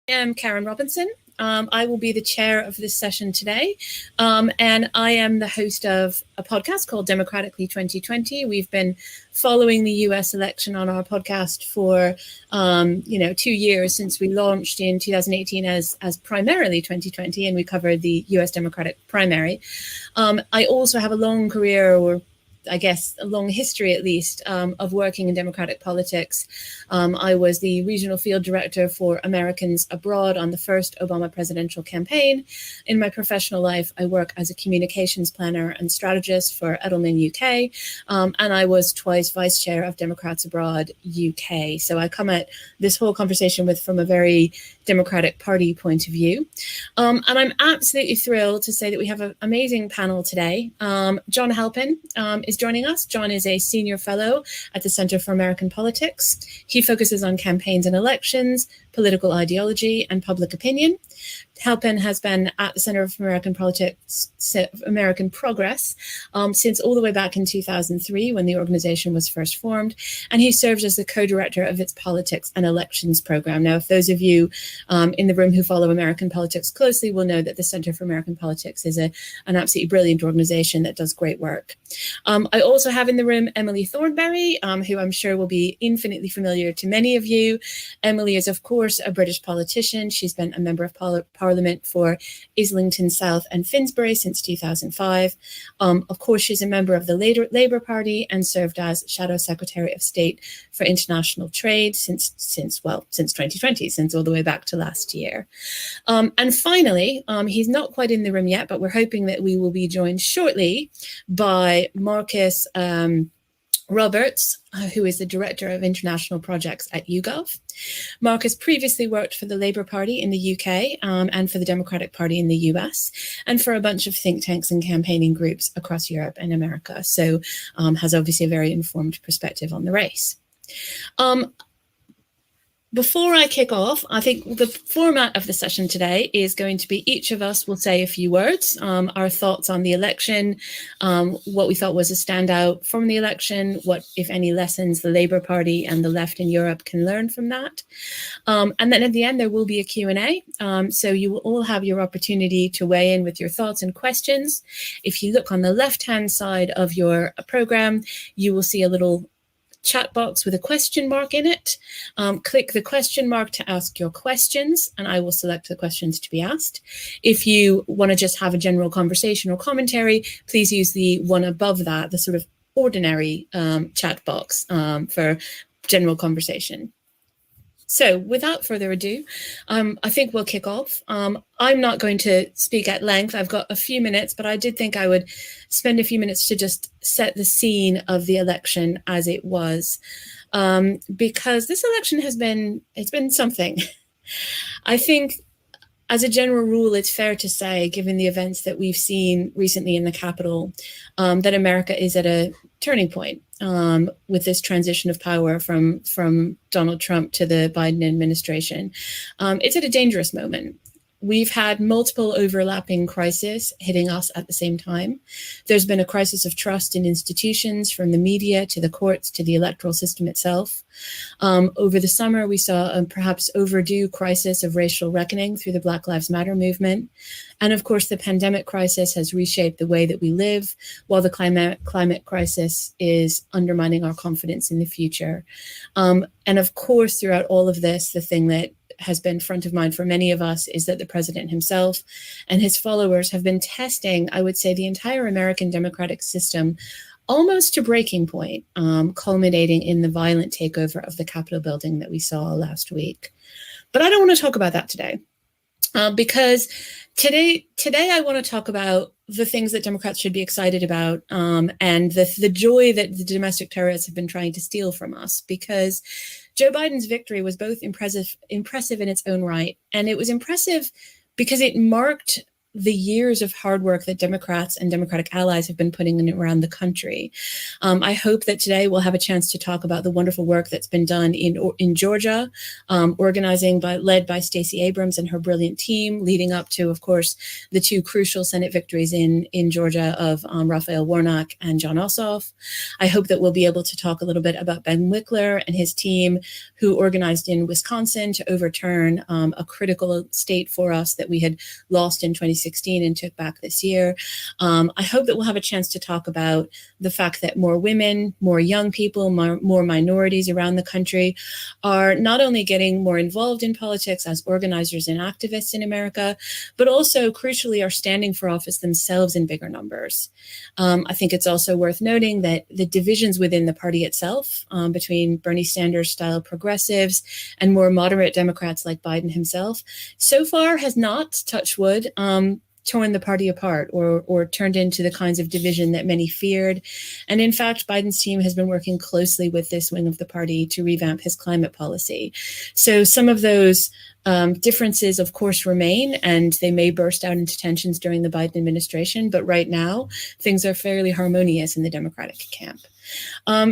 am Karen Robinson. I will be the chair of this session today, and I am the host of a podcast called Democratically 2020. We've been following the US election on our podcast for 2 years since we launched in 2018 as primarily 2020, and we covered the US Democratic primary. I also have a long career, or I guess a long history at least, of working in democratic politics. I was the regional field director for Americans abroad on the first Obama presidential campaign. In my professional life, I work as a communications planner and strategist for Edelman UK, and I was twice vice chair of Democrats Abroad UK. So I come at this whole conversation from a very Democratic Party point of view. And I'm absolutely thrilled to say that we have an amazing panel today. John Halpin is joining us. John is a senior fellow at the Center for American Politics. He focuses on campaigns and elections, political ideology, and public opinion. Halpin has been at the Center for American Politics, American Progress, since all the way back in 2003 when the organization was first formed, and he serves as the co-director of its politics and elections program. Now, if those of you in the room who follow American politics closely will know that the Center for American Politics is an absolutely brilliant organization that does great work. I also have in the room Emily Thornberry, who I'm sure will be infinitely familiar to many of you. Emily is, of course, a British politician. She's been a member of Parliament for Islington South and Finsbury since 2005. Of course, she's a member of the Labour Party and served as Shadow Secretary of State for International Trade since 2020, since all the way back to last year. And finally, he's not quite in the room yet, but we're hoping that we will be joined shortly by Marcus Roberts, who is the Director of International Projects at YouGov. Marcus previously worked for the Labour Party in the UK and for the Democratic Party in the US, and for a bunch of think tanks and campaigning groups across Europe and America. So has obviously a very informed perspective on the race. Before I kick off, I think the format of the session today is going to be each of us will say a few words, our thoughts on the election, what we thought was a standout from the election, what, if any, lessons the Labour Party and the left in Europe can learn from that. And then at the end, there will be a Q&A. So you will all have your opportunity to weigh in with your thoughts and questions. If you look on the left-hand side of your program, you will see a little chat box with a question mark in it. Click the question mark to ask your questions, and I will select the questions to be asked. If you want to just have a general conversation or commentary, please use the one above that, the sort of ordinary chat box for general conversation. So without further ado, I think we'll kick off. I'm not going to speak at length. I've got a few minutes, but I did think I would spend a few minutes to just set the scene of the election as it was, because this election it's been something. I think as a general rule, it's fair to say, given the events that we've seen recently in the Capitol, that America is at a turning point with this transition of power from Donald Trump to the Biden administration. It's at a dangerous moment. We've had multiple overlapping crises hitting us at the same time. There's been a crisis of trust in institutions, from the media to the courts to the electoral system itself. Over the summer, we saw a perhaps overdue crisis of racial reckoning through the Black Lives Matter movement. And of course, the pandemic crisis has reshaped the way that we live, while the climate crisis is undermining our confidence in the future. And of course, throughout all of this, the thing that has been front of mind for many of us is that the president himself and his followers have been testing, I would say, the entire American democratic system almost to breaking point, culminating in the violent takeover of the Capitol building that we saw last week. But I don't want to talk about that today, because today I want to talk about the things that Democrats should be excited about, and the joy that the domestic terrorists have been trying to steal from us, because Joe Biden's victory was both impressive in its own right, and it was impressive because it marked the years of hard work that Democrats and Democratic allies have been putting in around the country. I hope that today we'll have a chance to talk about the wonderful work that's been done in Georgia, led by Stacey Abrams and her brilliant team, leading up to, of course, the two crucial Senate victories in Georgia of Raphael Warnock and John Ossoff. I hope that we'll be able to talk a little bit about Ben Wickler and his team, who organized in Wisconsin to overturn a critical state for us that we had lost in 2016 and took back this year. I hope that we'll have a chance to talk about the fact that more women, more young people, more minorities around the country are not only getting more involved in politics as organizers and activists in America, but also crucially are standing for office themselves in bigger numbers. I think it's also worth noting that the divisions within the party itself, between Bernie Sanders-style progressives and more moderate Democrats like Biden himself, so far has not, touch wood, torn the party apart or turned into the kinds of division that many feared. And in fact, Biden's team has been working closely with this wing of the party to revamp his climate policy. So some of those differences, of course, remain, and they may burst out into tensions during the Biden administration. But right now, things are fairly harmonious in the Democratic camp.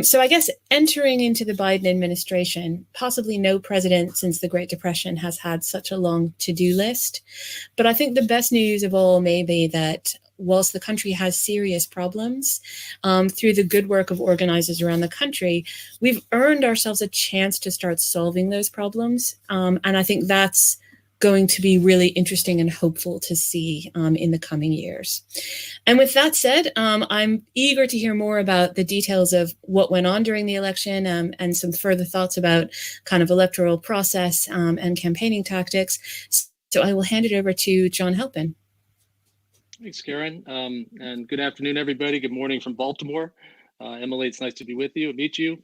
So I guess entering into the Biden administration, possibly no president since the Great Depression has had such a long to-do list. But I think the best news of all may be that whilst the country has serious problems, through the good work of organizers around the country, we've earned ourselves a chance to start solving those problems. And I think that's going to be really interesting and hopeful to see in the coming years. And with that said, I'm eager to hear more about the details of what went on during the election and some further thoughts about kind of electoral process and campaigning tactics. So I will hand it over to John Halpin. Thanks, Karen. And good afternoon, everybody. Good morning from Baltimore. Emily, it's nice to be with you, meet you.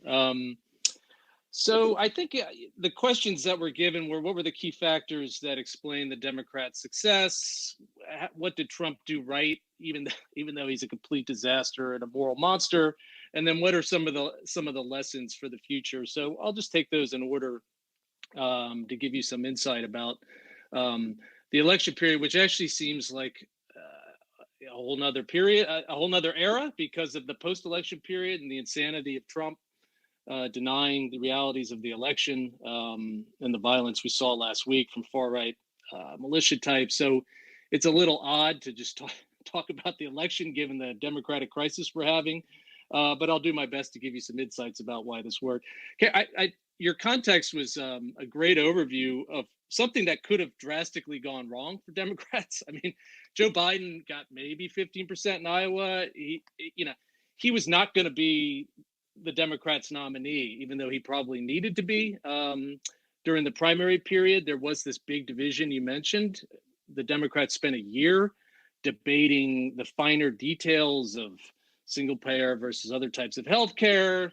So I think the questions that were given were, what were the key factors that explain the Democrats' success? What did Trump do right, even though he's a complete disaster and a moral monster? And then what are some of the lessons for the future? So I'll just take those in order to give you some insight about the election period, which actually seems like a whole nother period, a whole nother era, because of the post-election period and the insanity of Trump denying the realities of the election and the violence we saw last week from far-right militia types. So it's a little odd to just talk about the election given the democratic crisis we're having, but I'll do my best to give you some insights about why this worked. Okay, your context was a great overview of something that could have drastically gone wrong for Democrats. I mean, Joe Biden got maybe 15% in Iowa. He was not going to be the Democrats' nominee, even though he probably needed to be. During the primary period, there was this big division you mentioned. The Democrats spent a year debating the finer details of single payer versus other types of healthcare,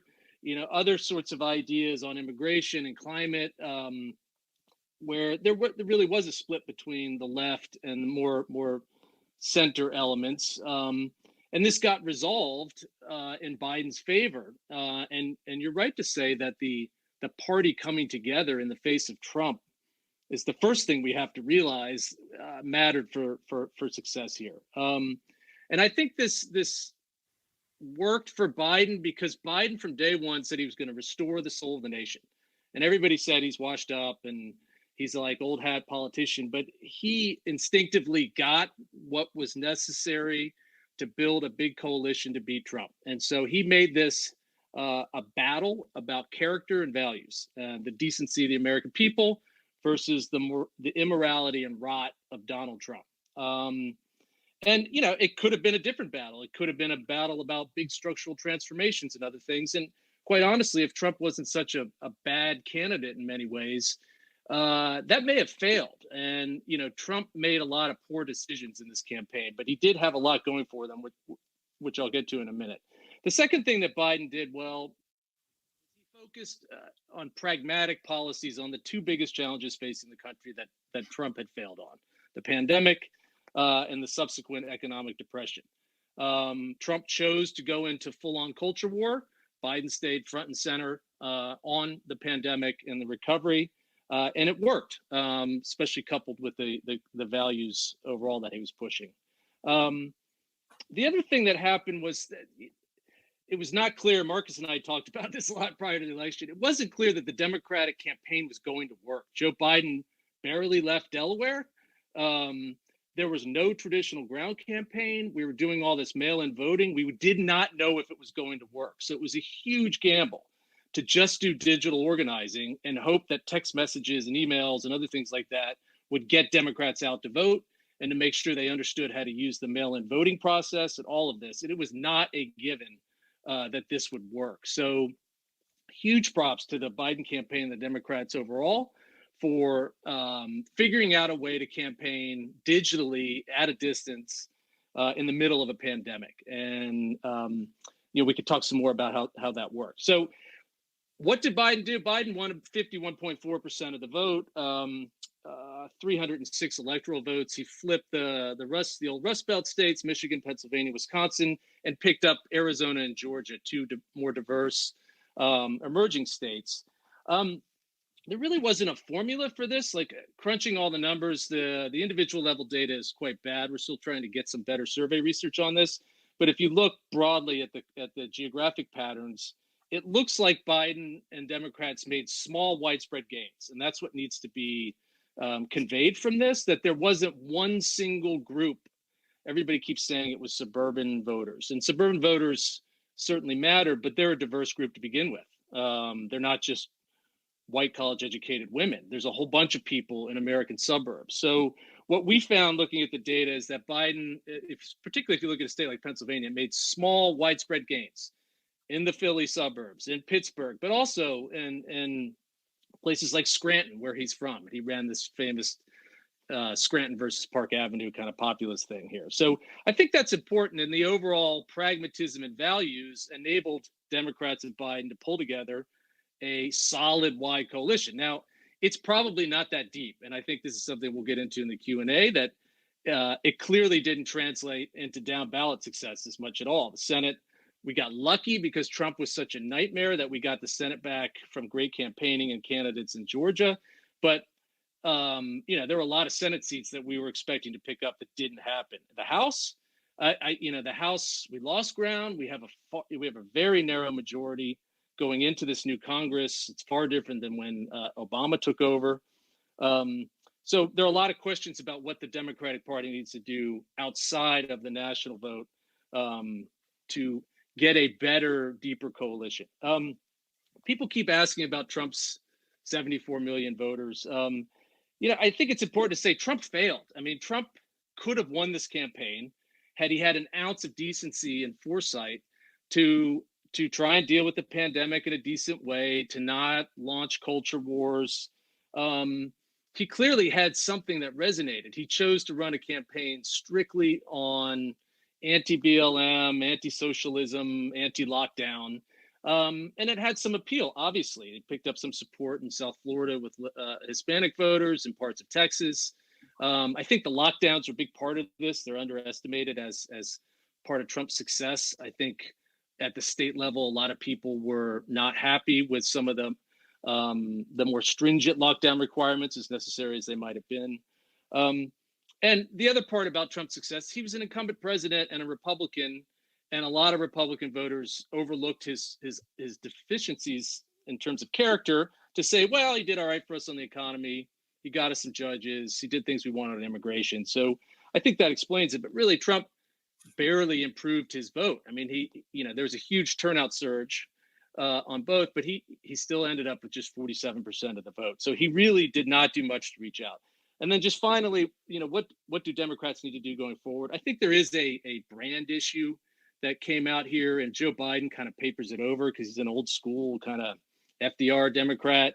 other sorts of ideas on immigration and climate, where there really was a split between the left and the more center elements. And this got resolved in Biden's favor. And you're right to say that the party coming together in the face of Trump is the first thing we have to realize mattered for success here. And I think this worked for Biden because Biden from day one said he was going to restore the soul of the nation. And everybody said he's washed up and he's like old hat politician, but he instinctively got what was necessary to build a big coalition to beat Trump. And so he made this a battle about character and values, the decency of the American people versus the immorality and rot of Donald Trump. And, it could have been a different battle. It could have been a battle about big structural transformations and other things. And quite honestly, if Trump wasn't such a bad candidate in many ways, that may have failed. And, Trump made a lot of poor decisions in this campaign, but he did have a lot going for them, which I'll get to in a minute. The second thing that Biden did well, he focused on pragmatic policies on the two biggest challenges facing the country that Trump had failed on, the pandemic and the subsequent economic depression. Trump chose to go into full-on culture war. Biden stayed front and center on the pandemic and the recovery. And it worked, especially coupled with the values overall that he was pushing. The other thing that happened was that it was not clear. Marcus and I talked about this a lot prior to the election. It wasn't clear that the Democratic campaign was going to work. Joe Biden barely left Delaware. There was no traditional ground campaign. We were doing all this mail-in voting. We did not know if it was going to work. So it was a huge gamble to just do digital organizing and hope that text messages and emails and other things like that would get Democrats out to vote and to make sure they understood how to use the mail-in voting process and all of this. And it was not a given that this would work. So huge props to the Biden campaign and the Democrats overall for figuring out a way to campaign digitally at a distance in the middle of a pandemic. And, we could talk some more about how that worked. So what did Biden do? Biden won 51.4% of the vote, 306 electoral votes. He flipped the old Rust Belt states, Michigan, Pennsylvania, Wisconsin, and picked up Arizona and Georgia, two more diverse emerging states. There really wasn't a formula for this. Like crunching all the numbers, the individual level data is quite bad. We're still trying to get some better survey research on this. But if you look broadly at the geographic patterns, it looks like Biden and Democrats made small widespread gains. And that's what needs to be conveyed from this, that there wasn't one single group. Everybody keeps saying it was suburban voters. And suburban voters certainly matter, but they're a diverse group to begin with. They're not just white college educated women. There's a whole bunch of people in American suburbs. So what we found looking at the data is that Biden, particularly if you look at a state like Pennsylvania, made small widespread gains in the Philly suburbs, in Pittsburgh, but also in places like Scranton, where he's from. He ran this famous Scranton versus Park Avenue kind of populist thing here. So I think that's important, and the overall pragmatism and values enabled Democrats and Biden to pull together a solid wide coalition. Now, it's probably not that deep, and I think this is something we'll get into in the Q&A, that it clearly didn't translate into down ballot success as much at all. The Senate, we got lucky because Trump was such a nightmare that we got the Senate back from great campaigning and candidates in Georgia. But there were a lot of Senate seats that we were expecting to pick up that didn't happen. The House, the House, we lost ground. We have a very narrow majority going into this new Congress. It's far different than when Obama took over. So there are a lot of questions about what the Democratic Party needs to do outside of the national vote to get a better, deeper coalition. People keep asking about Trump's 74 million voters. I think it's important to say Trump failed. I mean, Trump could have won this campaign had he had an ounce of decency and foresight to try and deal with the pandemic in a decent way, to not launch culture wars. He clearly had something that resonated. He chose to run a campaign strictly on anti-BLM, anti-socialism, anti-lockdown. And it had some appeal, obviously. It picked up some support in South Florida with Hispanic voters and parts of Texas. I think the lockdowns are a big part of this. They're underestimated as part of Trump's success. I think at the state level, a lot of people were not happy with some of the more stringent lockdown requirements, as necessary as they might have been. And the other part about Trump's success, he was an incumbent president and a Republican, and a lot of Republican voters overlooked his deficiencies in terms of character to say, well, he did all right for us on the economy. He got us some judges. He did things we wanted on immigration. So I think that explains it. But really, Trump barely improved his vote. I mean, there was a huge turnout surge on both, but he still ended up with just 47% of the vote. So he really did not do much to reach out. And then just finally, what do Democrats need to do going forward? I think there is a brand issue that came out here, and Joe Biden kind of papers it over because he's an old school kind of FDR Democrat.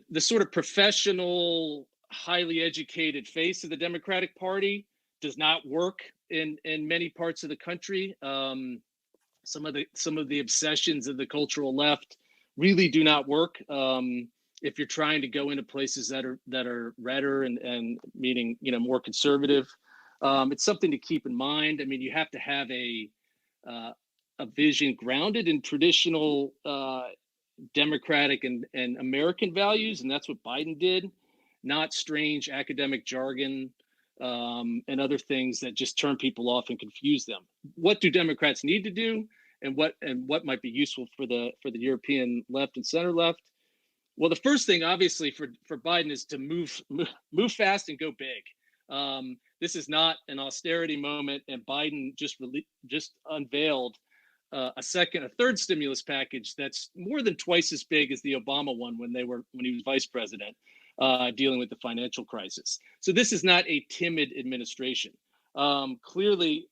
The sort of professional, highly educated face of the Democratic Party does not work in many parts of the country. Some of the obsessions of the cultural left really do not work if you're trying to go into places that are redder and meaning more conservative. It's something to keep in mind. I mean, you have to have a vision grounded in traditional democratic and American values, and that's what Biden did, not strange academic jargon and other things that just turn people off and confuse them. What do Democrats need to do, and what might be useful for the European left and center left? Well, the first thing, obviously, for Biden is to move fast and go big. This is not an austerity moment, and Biden just unveiled a third stimulus package that's more than twice as big as the Obama one when he was vice president, dealing with the financial crisis. So this is not a timid administration. Clearly,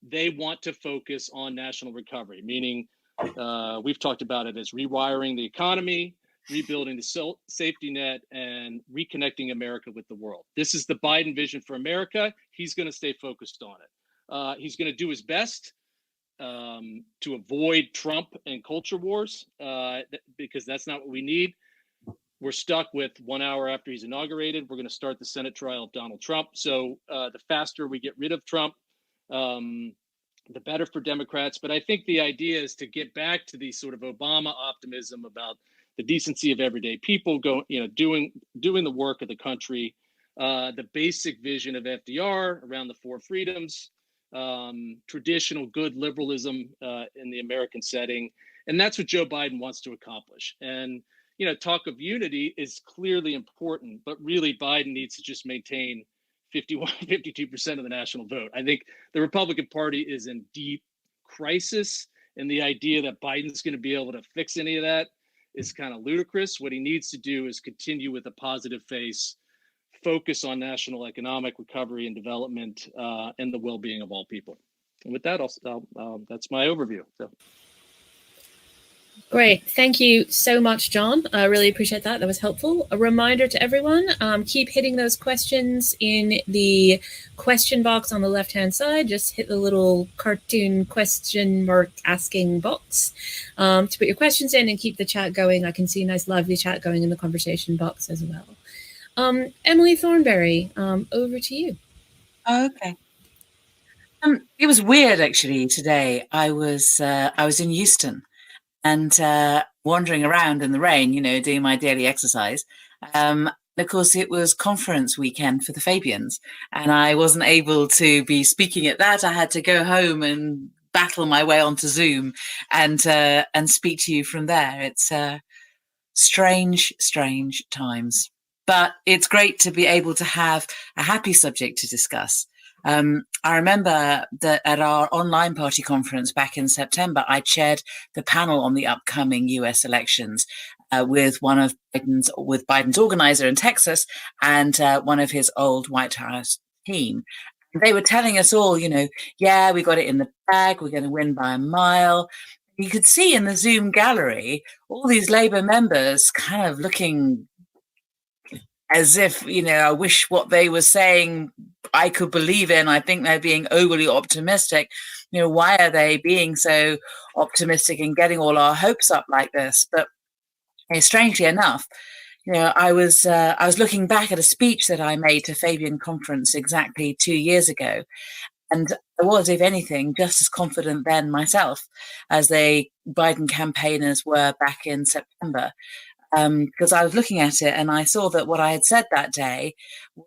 they want to focus on national recovery, meaning we've talked about it as rewiring the economy, rebuilding the safety net, and reconnecting America with the world. This is the Biden vision for America. He's going to stay focused on it. He's going to do his best to avoid Trump and culture wars, because that's not what we need. We're stuck with 1 hour after he's inaugurated. We're going to start the Senate trial of Donald Trump. So the faster we get rid of Trump, the better for Democrats. But I think the idea is to get back to the sort of Obama optimism about the decency of everyday people doing the work of the country, the basic vision of FDR around the four freedoms, traditional good liberalism in the American setting. And that's what Joe Biden wants to accomplish. And, talk of unity is clearly important, but really Biden needs to just maintain 52% of the national vote. I think the Republican Party is in deep crisis, and the idea that Biden's going to be able to fix any of that is kind of ludicrous. What he needs to do is continue with a positive face, focus on national economic recovery and development, and the well-being of all people. And with that, that's my overview. So. Great. Thank you so much, John. I really appreciate that. That was helpful. A reminder to everyone, keep hitting those questions in the question box on the left-hand side. Just hit the little cartoon question mark asking box to put your questions in and keep the chat going. I can see a nice lively chat going in the conversation box as well. Emily Thornberry, over to you. Okay. It was weird, actually, today. I was in Houston and wandering around in the rain, doing my daily exercise. Of course, it was conference weekend for the Fabians, and I wasn't able to be speaking at that. I had to go home and battle my way onto Zoom and speak to you from there. It's strange times, but it's great to be able to have a happy subject to discuss. I remember that at our online party conference back in September, I chaired the panel on the upcoming US elections with Biden's organizer in Texas and one of his old White House team. They were telling us all, yeah, we got it in the bag. We're going to win by a mile. You could see in the Zoom gallery all these Labour members kind of looking as if, I wish what they were saying I could believe in. I think they're being overly optimistic. Why are they being so optimistic and getting all our hopes up like this? But strangely enough, I was looking back at a speech that I made to Fabian Conference exactly 2 years ago. And I was, if anything, just as confident then myself as the Biden campaigners were back in September. Because I was looking at it and I saw that what I had said that day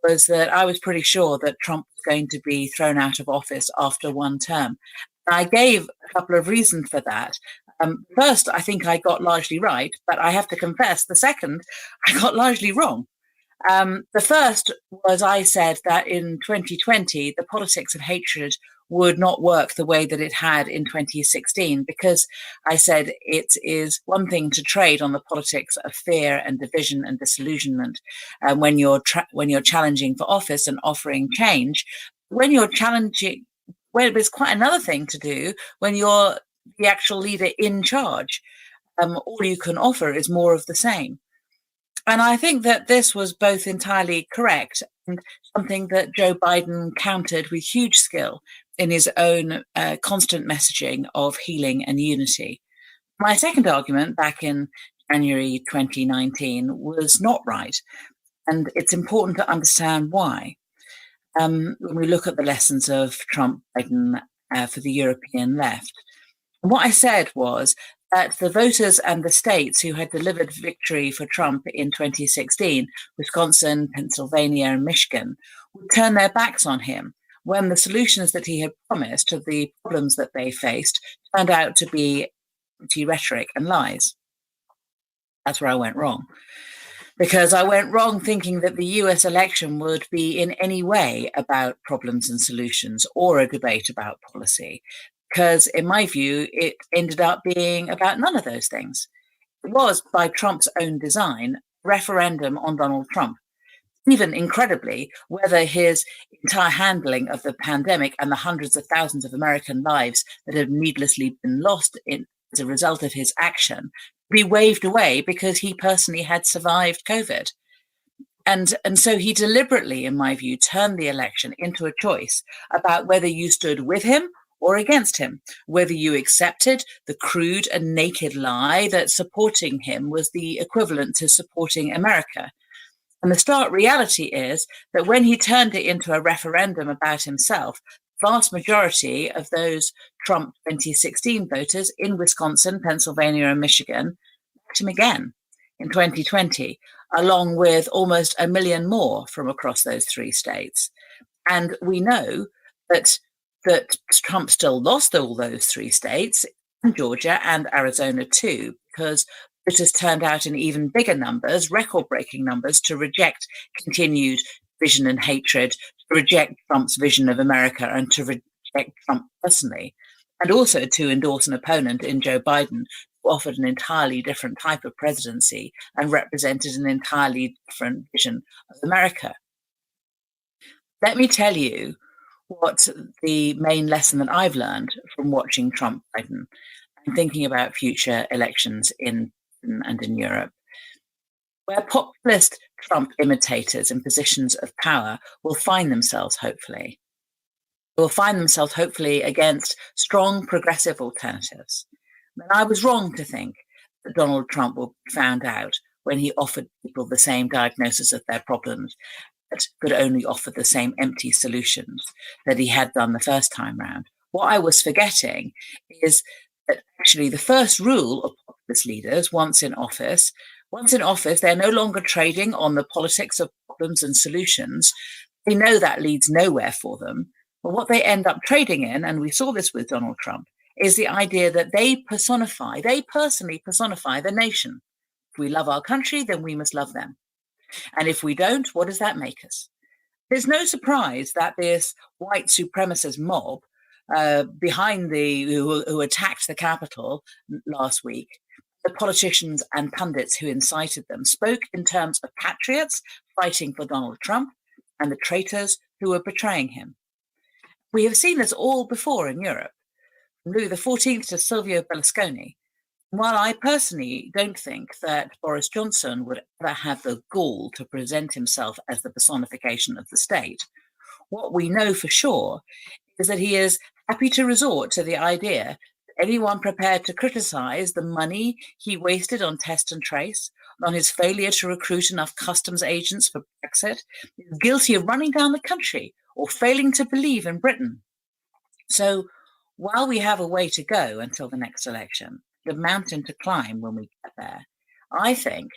was that I was pretty sure that Trump was going to be thrown out of office after one term. And I gave a couple of reasons for that. First, I think I got largely right, but I have to confess, the second, I got largely wrong. The first was I said that in 2020, the politics of hatred would not work the way that it had in 2016, because I said it is one thing to trade on the politics of fear and division and disillusionment when you're challenging for office and offering change. When you're challenging, it's quite another thing to do when you're the actual leader in charge. All you can offer is more of the same. And I think that this was both entirely correct and something that Joe Biden countered with huge skill in his own constant messaging of healing and unity. My second argument back in January 2019 was not right. And it's important to understand why. When we look at the lessons of Trump-Biden for the European left. And what I said was that the voters and the states who had delivered victory for Trump in 2016, Wisconsin, Pennsylvania, and Michigan, would turn their backs on him when the solutions that he had promised to the problems that they faced turned out to be empty rhetoric and lies. That's where I went wrong. Because I went wrong thinking that the US election would be in any way about problems and solutions or a debate about policy. Because in my view, it ended up being about none of those things. It was, by Trump's own design, a referendum on Donald Trump. Even incredibly, whether his entire handling of the pandemic and the hundreds of thousands of American lives that have needlessly been lost as a result of his action be waved away because he personally had survived COVID. And so he deliberately, in my view, turned the election into a choice about whether you stood with him or against him, whether you accepted the crude and naked lie that supporting him was the equivalent to supporting America. And the stark reality is that when he turned it into a referendum about himself, the vast majority of those Trump 2016 voters in Wisconsin, Pennsylvania, and Michigan backed him again in 2020, along with almost 1 million more from across those three states. And we know that Trump still lost all those three states, Georgia and Arizona too, because voters turned out in even bigger numbers, record-breaking numbers, to reject continued division and hatred, to reject Trump's vision of America, and to reject Trump personally, and also to endorse an opponent in Joe Biden who offered an entirely different type of presidency and represented an entirely different vision of America. Let me tell you what the main lesson that I've learned from watching Trump Biden and thinking about future elections in Britain and in Europe, where populist Trump imitators in positions of power will find themselves, hopefully. They will find themselves, hopefully, against strong progressive alternatives. And I was wrong to think that Donald Trump will be found out when he offered people the same diagnosis of their problems, but could only offer the same empty solutions that he had done the first time round. What I was forgetting is that actually the first rule of populist leaders, once in office, they're no longer trading on the politics of problems and solutions. They know that leads nowhere for them. But what they end up trading in, and we saw this with Donald Trump, is the idea that they personally personify the nation. If we love our country, then we must love them. And if we don't, what does that make us? There's no surprise that this white supremacist mob who attacked the Capitol last week, the politicians and pundits who incited them, spoke in terms of patriots fighting for Donald Trump and the traitors who were betraying him. We have seen this all before in Europe, from Louis XIV to Silvio Berlusconi. While I personally don't think that Boris Johnson would ever have the gall to present himself as the personification of the state, what we know for sure is that he is happy to resort to the idea that anyone prepared to criticize the money he wasted on test and trace, on his failure to recruit enough customs agents for Brexit, is guilty of running down the country or failing to believe in Britain. So while we have a way to go until the next election, the mountain to climb when we get there, I think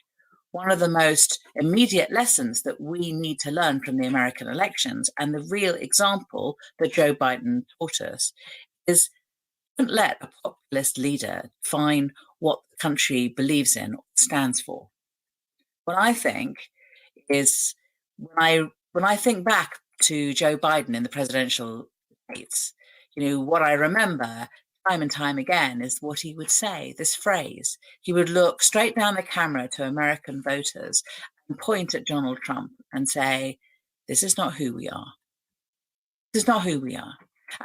one of the most immediate lessons that we need to learn from the American elections, and the real example that Joe Biden taught us, is don't let a populist leader define what the country believes in or stands for. What I think is, when I think back to Joe Biden in the presidential debates, what I remember time and time again is what he would say, this phrase. He would look straight down the camera to American voters and point at Donald Trump and say, this is not who we are. This is not who we are.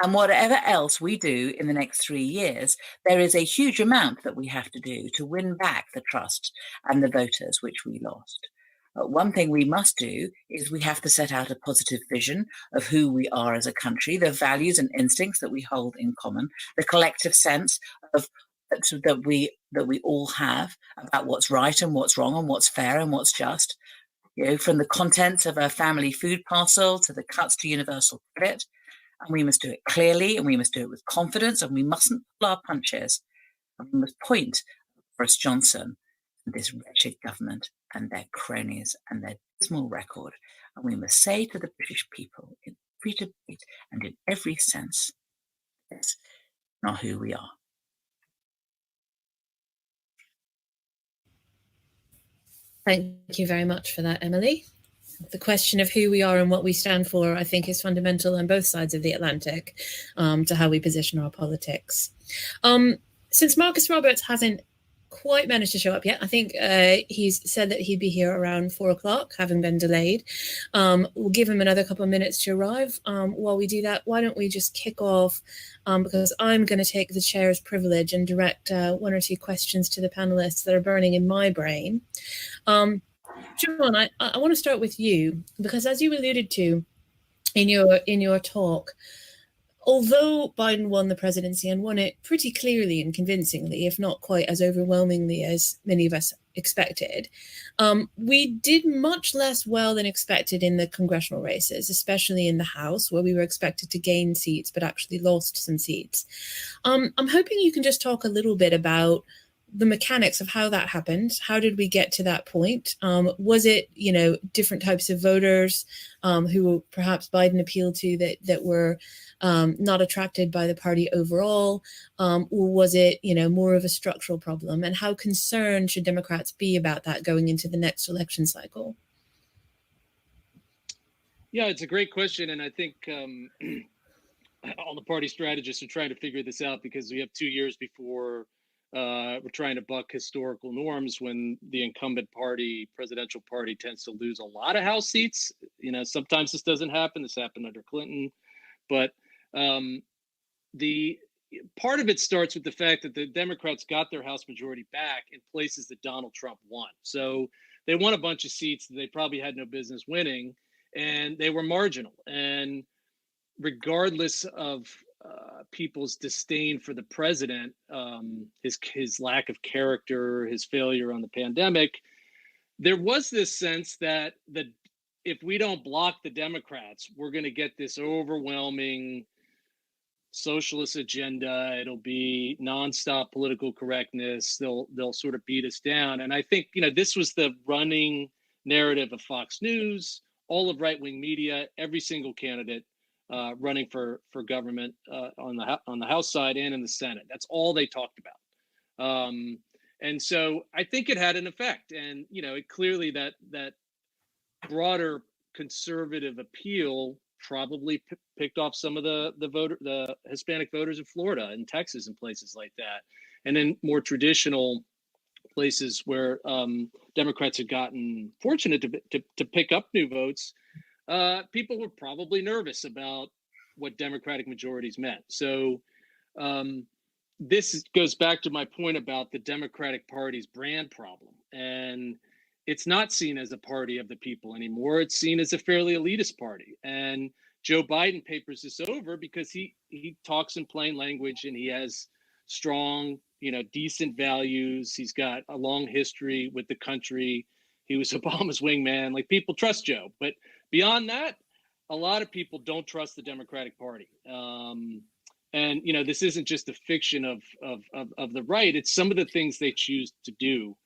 And whatever else we do in the next 3 years, there is a huge amount that we have to do to win back the trust and the voters which we lost. One thing we must do is we have to set out a positive vision of who we are as a country, the values and instincts that we hold in common, the collective sense of that we all have about what's right and what's wrong and what's fair and what's just. From the contents of a family food parcel to the cuts to universal credit. And we must do it clearly, and we must do it with confidence, and we mustn't pull our punches. And we must point Boris Johnson and this wretched government and their cronies and their dismal record. And we must say to the British people in every debate and in every sense, that's not who we are. Thank you very much for that, Emily. The question of who we are and what we stand for, I think, is fundamental on both sides of the Atlantic to how we position our politics. Since Marcus Roberts hasn't quite managed to show up yet, I think he's said that he'd be here around 4 o'clock, having been delayed. We'll give him another couple of minutes to arrive. While we do that, why don't we just kick off, because I'm going to take the chair's privilege and direct 1 or 2 questions to the panelists that are burning in my brain. John, I want to start with you, because as you alluded to in your talk, although Biden won the presidency and won it pretty clearly and convincingly, if not quite as overwhelmingly as many of us expected, we did much less well than expected in the congressional races, especially in the House, where we were expected to gain seats but actually lost some seats. I'm hoping you can just talk a little bit about the mechanics of how that happened. How did we get to that point? Was it, different types of voters who perhaps Biden appealed to that were not attracted by the party overall? Or was it, more of a structural problem? And how concerned should Democrats be about that going into the next election cycle? Yeah, it's a great question. And I think all the party strategists are trying to figure this out, because we have 2 years before we're trying to buck historical norms when the incumbent party, presidential party, tends to lose a lot of House seats. Sometimes this doesn't happen. This happened under Clinton. But the part of it starts with the fact that the Democrats got their House majority back in places that Donald Trump won. So they won a bunch of seats that they probably had no business winning, and they were marginal. And regardless of people's disdain for the president, his lack of character, his failure on the pandemic, there was this sense that if we don't block the Democrats, we're going to get this overwhelming socialist agenda. It'll be nonstop political correctness. They'll sort of beat us down. And I think, this was the running narrative of Fox News, all of right-wing media, every single candidate running for government on the House side and in the Senate. That's all they talked about. And so I think it had an effect. And, it clearly that broader conservative appeal probably picked off some of the Hispanic voters in Florida and Texas and places like that. And in more traditional places where Democrats had gotten fortunate to pick up new votes, people were probably nervous about what Democratic majorities meant. So this goes back to my point about the Democratic Party's brand problem. And it's not seen as a party of the people anymore. It's seen as a fairly elitist party. And Joe Biden papers this over because he talks in plain language, and he has strong, decent values. He's got a long history with the country. He was Obama's wingman. Like, people trust Joe. But beyond that, a lot of people don't trust the Democratic Party. And, this isn't just a fiction of the right. It's some of the things they choose to do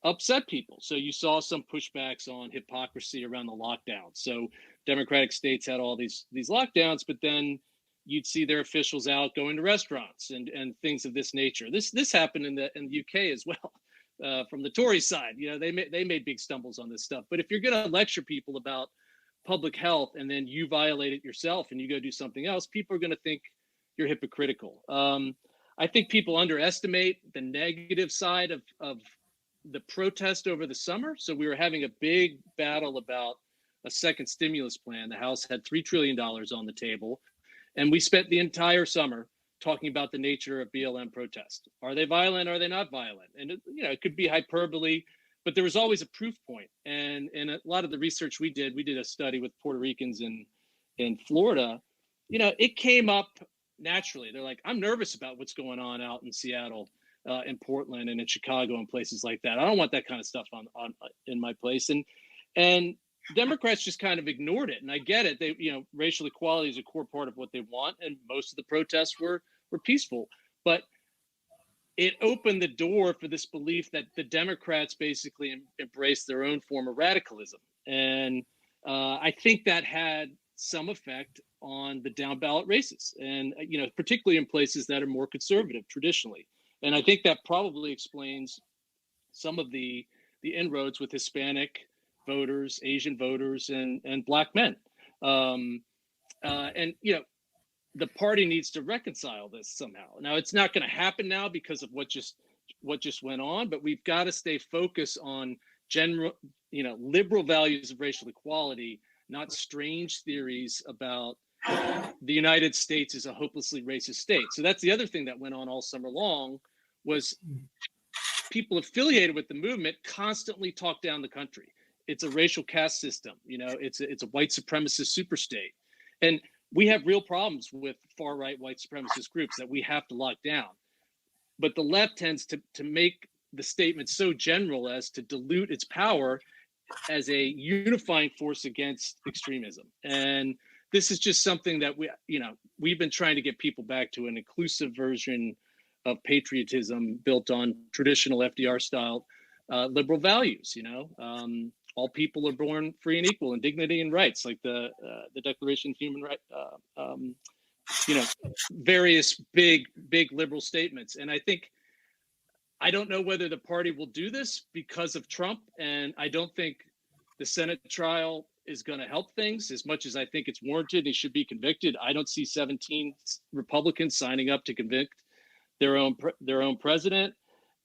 upset people. So you saw some pushbacks on hypocrisy around the lockdown. So Democratic states had all these lockdowns, but then you'd see their officials out going to restaurants and things of this nature. This happened in the UK as well. From the Tory side, they made big stumbles on this stuff. But if you're going to lecture people about public health and then you violate it yourself and you go do something else, people are going to think you're hypocritical. I think people underestimate the negative side of the protest over the summer. So we were having a big battle about a second stimulus plan. The House had $3 trillion on the table, and we spent the entire summer talking about the nature of BLM protest. Are they violent? Are they not violent? And it could be hyperbole, but there was always a proof point. And a lot of the research we did a study with Puerto Ricans in Florida. It came up naturally. They're like, I'm nervous about what's going on out in Seattle, in Portland, and in Chicago, and places like that. I don't want that kind of stuff on in my place. And Democrats just kind of ignored it. And I get it. They, racial equality is a core part of what they want, and most of the protests were peaceful. But it opened the door for this belief that the Democrats basically embraced their own form of radicalism. And I think that had some effect on the down ballot races, and particularly in places that are more conservative traditionally. And I think that probably explains some of the inroads with Hispanic voters, Asian voters, and Black men. The party needs to reconcile this somehow. Now, it's not going to happen now because of what just went on, but we've got to stay focused on general, liberal values of racial equality, not strange theories about the United States is a hopelessly racist state. So that's the other thing that went on all summer long, was people affiliated with the movement constantly talk down the country. It's a racial caste system, it's a white supremacist superstate. And we have real problems with far-right white supremacist groups that we have to lock down. But the left tends to make the statement so general as to dilute its power as a unifying force against extremism. And this is just something that we've been trying to get people back to an inclusive version of patriotism built on traditional FDR-style liberal values. All people are born free and equal in dignity and rights, like the Declaration of Human Rights, various big liberal statements. And I don't know whether the party will do this because of Trump, and I don't think the Senate trial is going to help things as much as I think it's warranted. He should be convicted. I don't see 17 Republicans signing up to convict their own president.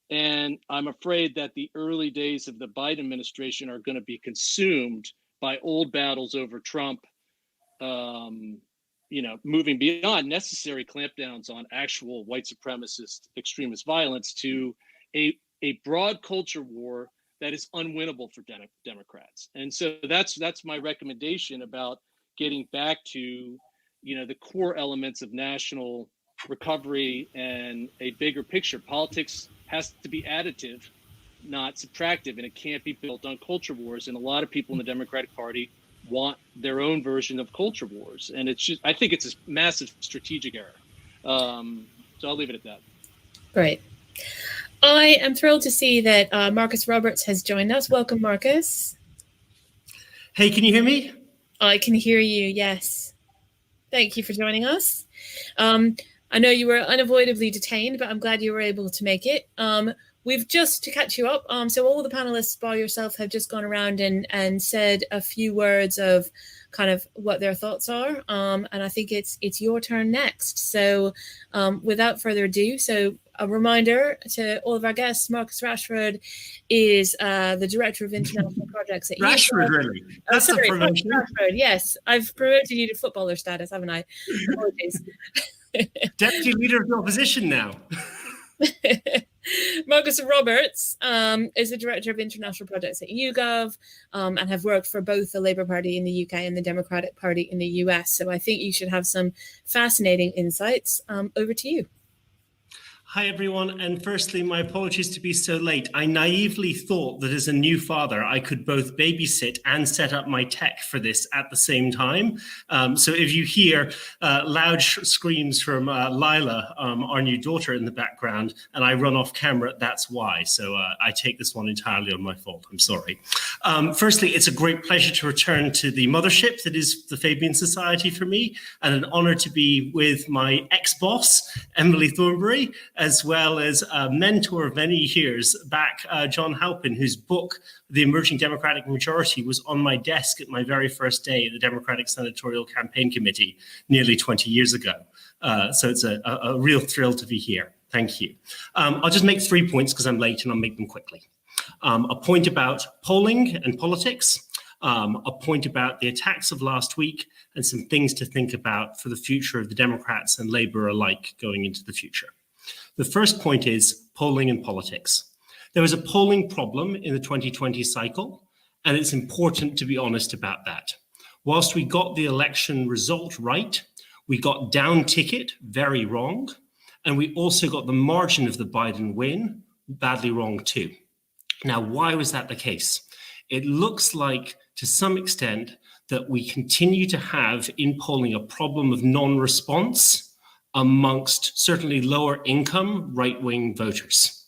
And I'm afraid that the early days of the Biden administration are going to be consumed by old battles over Trump, moving beyond necessary clampdowns on actual white supremacist extremist violence to a broad culture war that is unwinnable for Democrats. And so that's my recommendation about getting back to, the core elements of national recovery and a bigger picture. Politics has to be additive, not subtractive, and it can't be built on culture wars. And a lot of people in the Democratic Party want their own version of culture wars, and I think it's a massive strategic error. So I'll leave it at that. Great. I am thrilled to see that Marcus Roberts has joined us. Welcome, Marcus. Hey, can you hear me? I can hear you, yes. Thank you for joining us. I know you were unavoidably detained, but I'm glad you were able to make it. We've just, to catch you up, so all the panelists by yourself have just gone around and said a few words of kind of what their thoughts are. And I think it's your turn next. So without further ado, so a reminder to all of our guests, Marcus Rashford is the Director of International Projects at Rashford, really? That's the promotion. Rashford, yes. I've promoted you to footballer status, haven't I? Apologies. Deputy Leader of the Opposition now. Marcus Roberts is the Director of International Projects at YouGov and have worked for both the Labour Party in the UK and the Democratic Party in the US. So I think you should have some fascinating insights. Over to you. Hi, everyone. And firstly, my apologies to be so late. I naively thought that as a new father, I could both babysit and set up my tech for this at the same time. So if you hear loud screams from Lila, our new daughter, in the background, and I run off camera, that's why. So I take this one entirely on my fault. I'm sorry. Firstly, it's a great pleasure to return to the mothership that is the Fabian Society for me, and an honor to be with my ex-boss, Emily Thornberry, as well as a mentor of many years back, John Halpin, whose book, The Emerging Democratic Majority, was on my desk at my very first day at the Democratic Senatorial Campaign Committee nearly 20 years ago. So it's a real thrill to be here. Thank you. I'll just make 3 points because I'm late, and I'll make them quickly. A point about polling and politics, a point about the attacks of last week, and some things to think about for the future of the Democrats and Labour alike going into the future. The first point is polling and politics. There was a polling problem in the 2020 cycle, and it's important to be honest about that. Whilst we got the election result right, we got down ticket very wrong, and we also got the margin of the Biden win badly wrong too. Now, why was that the case? It looks like, to some extent, that we continue to have in polling a problem of non-response amongst certainly lower income right-wing voters.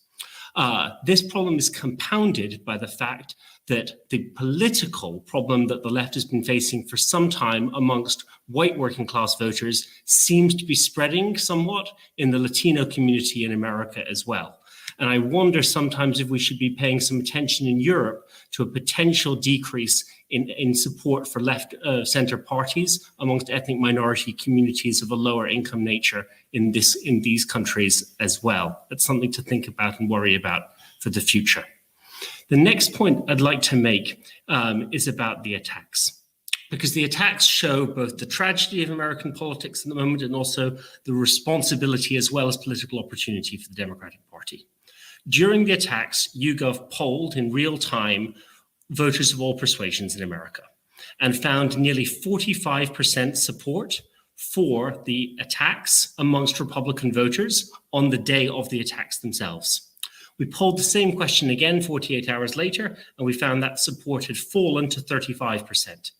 This problem is compounded by the fact that the political problem that the left has been facing for some time amongst white working class voters seems to be spreading somewhat in the Latino community in America as well. And I wonder sometimes if we should be paying some attention in Europe to a potential decrease in support for left center parties amongst ethnic minority communities of a lower income nature in these countries as well. That's something to think about and worry about for the future. The next point I'd like to make is about the attacks, because the attacks show both the tragedy of American politics at the moment and also the responsibility as well as political opportunity for the Democratic Party. During the attacks, YouGov polled in real time voters of all persuasions in America and found nearly 45% support for the attacks amongst Republican voters on the day of the attacks themselves. We polled the same question again 48 hours later, and we found that support had fallen to 35%.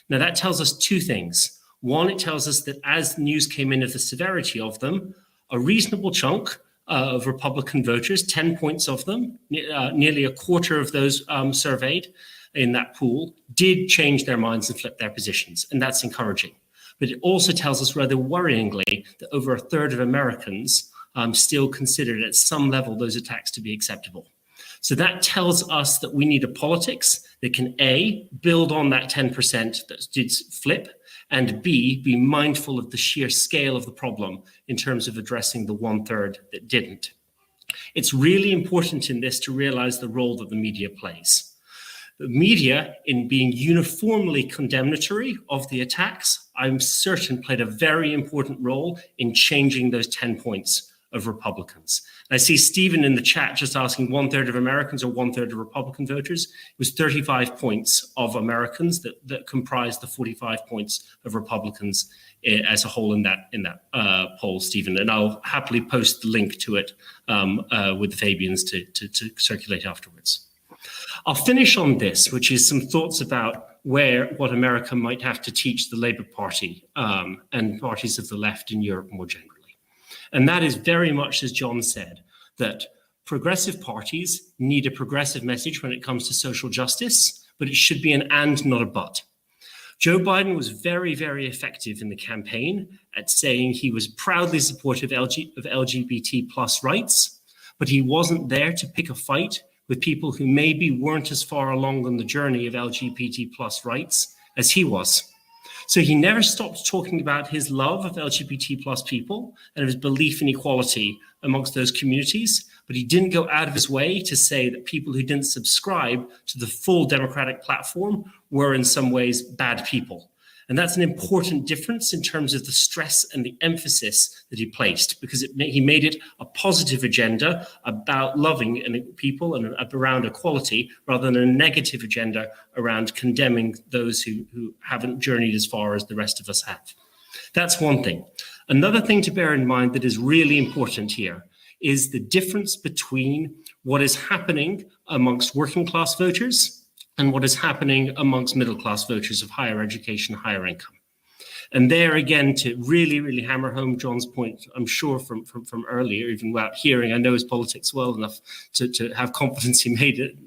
Now, that tells us two things. One, it tells us that as news came in of the severity of them, a reasonable chunk of Republican voters, 10 points of them, nearly a quarter of those surveyed in that pool, did change their minds and flip their positions, and that's encouraging. But it also tells us rather worryingly that over a third of Americans still considered at some level those attacks to be acceptable. So that tells us that we need a politics that can A, build on that 10% that did flip, and B, be mindful of the sheer scale of the problem in terms of addressing the 1/3 that didn't. It's really important in this to realize the role that the media plays. The media, in being uniformly condemnatory of the attacks, I'm certain played a very important role in changing those 10 points of Republicans. I see Stephen in the chat just asking 1/3 of Americans or 1/3 of Republican voters. It was 35 points of Americans that comprised the 45 points of Republicans as a whole in that poll, Stephen. And I'll happily post the link to it with the Fabians to circulate afterwards. I'll finish on this, which is some thoughts about what America might have to teach the Labour Party and parties of the left in Europe more generally. And that is very much, as John said, that progressive parties need a progressive message when it comes to social justice, but it should be an and, not a but. Joe Biden was very, very effective in the campaign at saying he was proudly supportive of LGBT plus rights, but he wasn't there to pick a fight with people who maybe weren't as far along on the journey of LGBT plus rights as he was. So he never stopped talking about his love of LGBT plus people and of his belief in equality amongst those communities, but he didn't go out of his way to say that people who didn't subscribe to the full Democratic platform were in some ways bad people. And that's an important difference in terms of the stress and the emphasis that he placed, because he made it a positive agenda about loving people and around equality, rather than a negative agenda around condemning those who haven't journeyed as far as the rest of us have. That's one thing. Another thing to bear in mind that is really important here is the difference between what is happening amongst working class voters and what is happening amongst middle class voters of higher education, higher income. And there again, to really, really hammer home John's point, I'm sure from earlier, even without hearing, I know his politics well enough to have confidence he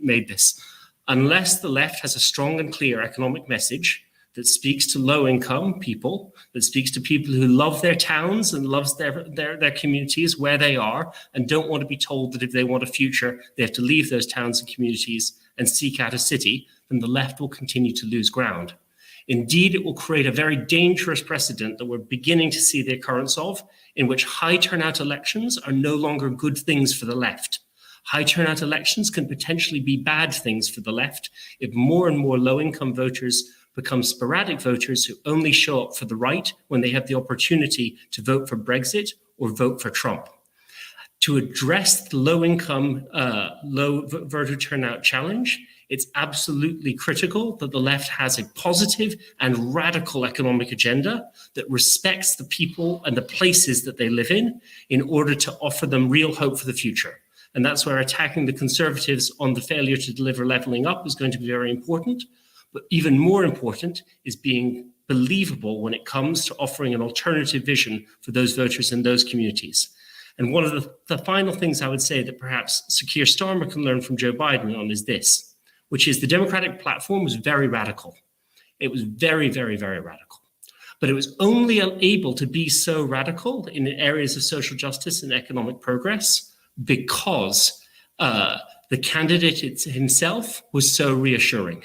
made this. Unless the left has a strong and clear economic message that speaks to low income people, that speaks to people who love their towns and loves their communities where they are, and don't want to be told that if they want a future, they have to leave those towns and communities and seek out a city, then the left will continue to lose ground. Indeed, it will create a very dangerous precedent that we're beginning to see the occurrence of, in which high turnout elections are no longer good things for the left. High turnout elections can potentially be bad things for the left if more and more low-income voters become sporadic voters who only show up for the right when they have the opportunity to vote for Brexit or vote for Trump. To address the low-income, low voter turnout challenge, it's absolutely critical that the left has a positive and radical economic agenda that respects the people and the places that they live in order to offer them real hope for the future. And that's where attacking the Conservatives on the failure to deliver levelling up is going to be very important. But even more important is being believable when it comes to offering an alternative vision for those voters in those communities. And one of the final things I would say that perhaps Sir Keir Starmer can learn from Joe Biden on is this, which is the Democratic platform was very radical. It was very, very, very radical. But it was only able to be so radical in areas of social justice and economic progress because the candidate himself was so reassuring.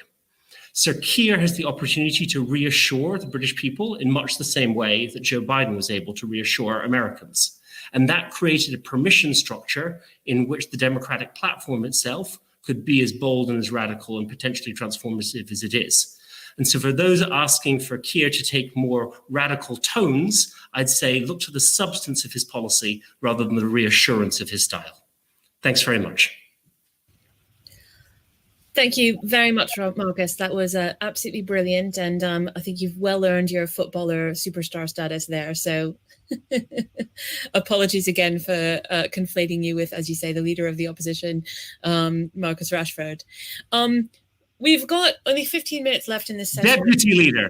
Sir Keir has the opportunity to reassure the British people in much the same way that Joe Biden was able to reassure Americans. And that created a permission structure in which the Democratic platform itself could be as bold and as radical and potentially transformative as it is. And so for those asking for Keir to take more radical tones, I'd say look to the substance of his policy rather than the reassurance of his style. Thanks very much. Thank you very much, Marcus. That was absolutely brilliant. And I think you've well earned your footballer superstar status there. So apologies again for conflating you with, as you say, the leader of the opposition, Marcus Rashford. We've got only 15 minutes left in this session. Deputy leader.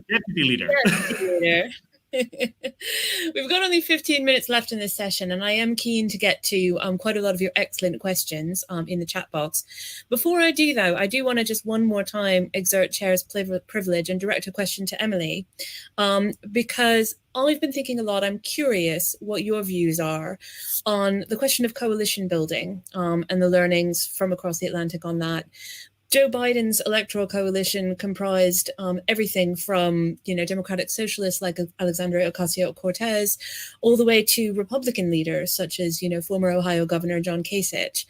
We've got only 15 minutes left in this session, and I am keen to get to quite a lot of your excellent questions in the chat box. Before I do, though, I do want to just one more time exert Chair's privilege and direct a question to Emily, because I've been thinking a lot. I'm curious what your views are on the question of coalition building and the learnings from across the Atlantic on that. Joe Biden's electoral coalition comprised everything from, Democratic socialists like Alexandria Ocasio-Cortez, all the way to Republican leaders such as, former Ohio Governor John Kasich.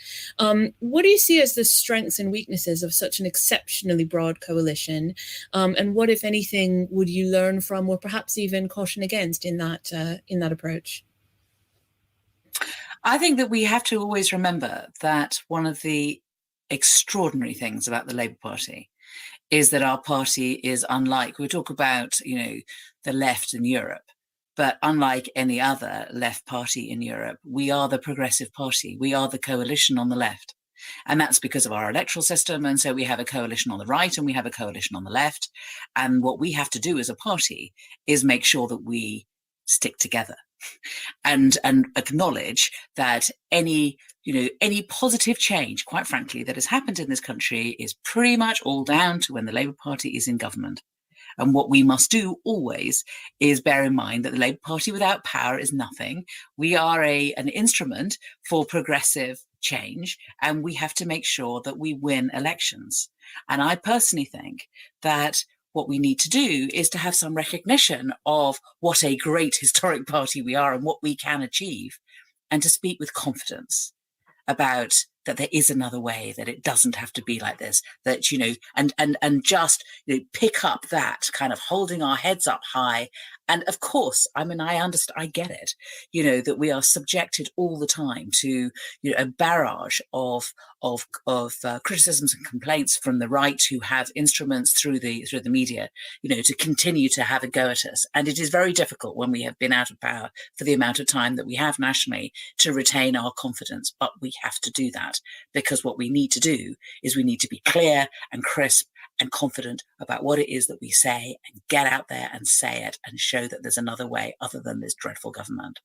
What do you see as the strengths and weaknesses of such an exceptionally broad coalition? And what, if anything, would you learn from, or perhaps even caution against in that approach? I think that we have to always remember that one of the extraordinary things about the Labour Party is that our party is unlike, we talk about, the left in Europe, but unlike any other left party in Europe, we are the progressive party. We are the coalition on the left. And that's because of our electoral system. And so we have a coalition on the right and we have a coalition on the left. And what we have to do as a party is make sure that we stick together and acknowledge that any positive change, quite frankly, that has happened in this country is pretty much all down to when the Labour Party is in government. And what we must do always is bear in mind that the Labour Party without power is nothing. We are an instrument for progressive change, and we have to make sure that we win elections. And I personally think that what we need to do is to have some recognition of what a great historic party we are and what we can achieve, and to speak with confidence about that there is another way, that it doesn't have to be like this, that, and just pick up that kind of holding our heads up high. And of course, I understand, I get it, that we are subjected all the time to, a barrage of criticisms and complaints from the right, who have instruments through the media, to continue to have a go at us. And it is very difficult when we have been out of power for the amount of time that we have nationally to retain our confidence. But we have to do that, because what we need to do is we need to be clear and crisp and confident about what it is that we say, and get out there and say it and show that there's another way other than this dreadful government.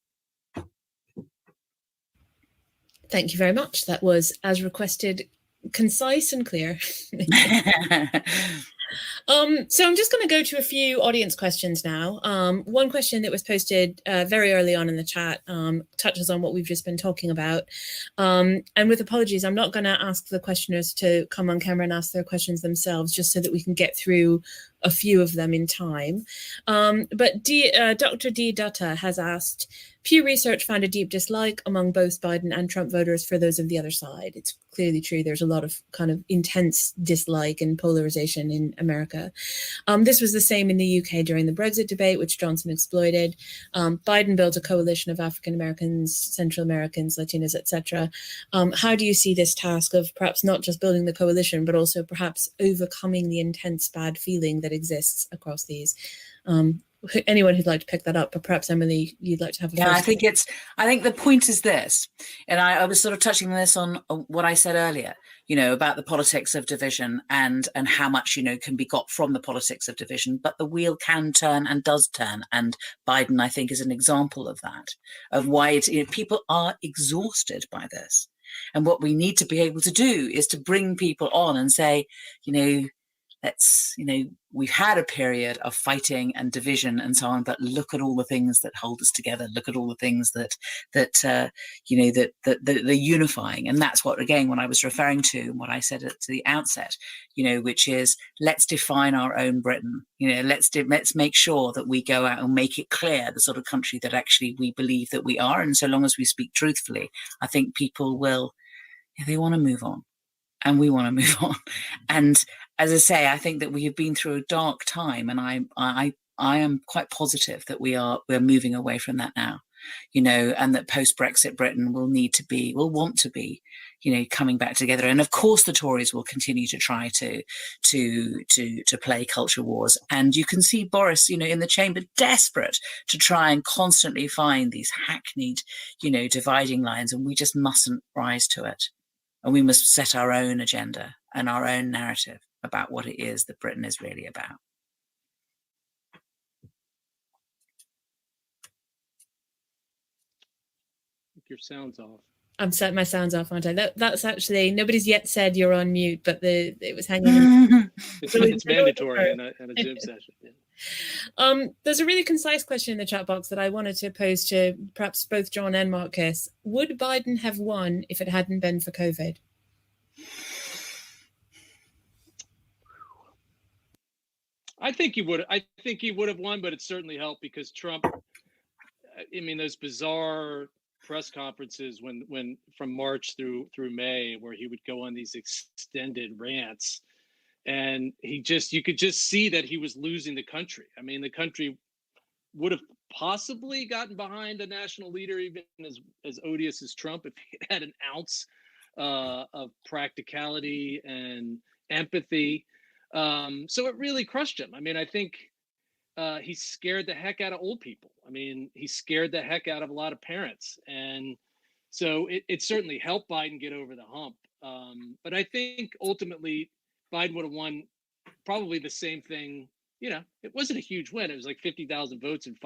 Thank you very much. That was, as requested, concise and clear. So I'm just going to go to a few audience questions now. One question that was posted very early on in the chat touches on what we've just been talking about. And with apologies, I'm not going to ask the questioners to come on camera and ask their questions themselves, just so that we can get through a few of them in time. But Dr. D. Dutta has asked, Pew Research found a deep dislike among both Biden and Trump voters for those of the other side. It's clearly true. There's a lot of kind of intense dislike and polarization in America. This was the same in the UK during the Brexit debate, which Johnson exploited. Biden built a coalition of African Americans, Central Americans, Latinos, etc. How do you see this task of perhaps not just building the coalition, but also perhaps overcoming the intense bad feeling that exists across these? anyone who'd like to pick that up, but perhaps Emily, you'd like to have a Yeah, first. I think the point is this, and I was sort of touching on this on what I said earlier, about the politics of division and how much, can be got from the politics of division, but the wheel can turn and does turn. And Biden, I think, is an example of that, of why people are exhausted by this. And what we need to be able to do is to bring people on and say, we've had a period of fighting and division and so on, but look at all the things that hold us together. Look at all the things that they're unifying. And that's what I was referring to, what I said at the outset, which is let's define our own Britain. Let's make sure that we go out and make it clear the sort of country that actually we believe that we are. And so long as we speak truthfully, I think people will, they want to move on. And we want to move on. And as I say, I think that we have been through a dark time, and I am quite positive that we're moving away from that now, and that post-Brexit Britain will want to be, coming back together. And of course, the Tories will continue to try to play culture wars. And you can see Boris, in the chamber, desperate to try and constantly find these hackneyed, dividing lines, and we just mustn't rise to it. And we must set our own agenda and our own narrative about what it is that Britain is really about. Your sound's off. I'm setting my sounds off, aren't I? That's actually, nobody's yet said you're on mute, but it was hanging in. It's mandatory in a Zoom session. Yeah. There's a really concise question in the chat box that I wanted to pose to perhaps both John and Marcus. Would Biden have won if it hadn't been for COVID? I think he would. I think he would have won, but it certainly helped because Trump. Those bizarre press conferences when from March through May, where he would go on these extended rants, and you could just see that he was losing the country. The country would have possibly gotten behind a national leader, even as odious as Trump, if he had an ounce of practicality and empathy. So it really crushed him. I think he scared the heck out of old people. He scared the heck out of a lot of parents. And so it certainly helped Biden get over the hump. But I think ultimately Biden would have won probably the same thing. It wasn't a huge win. It was like 50,000 votes in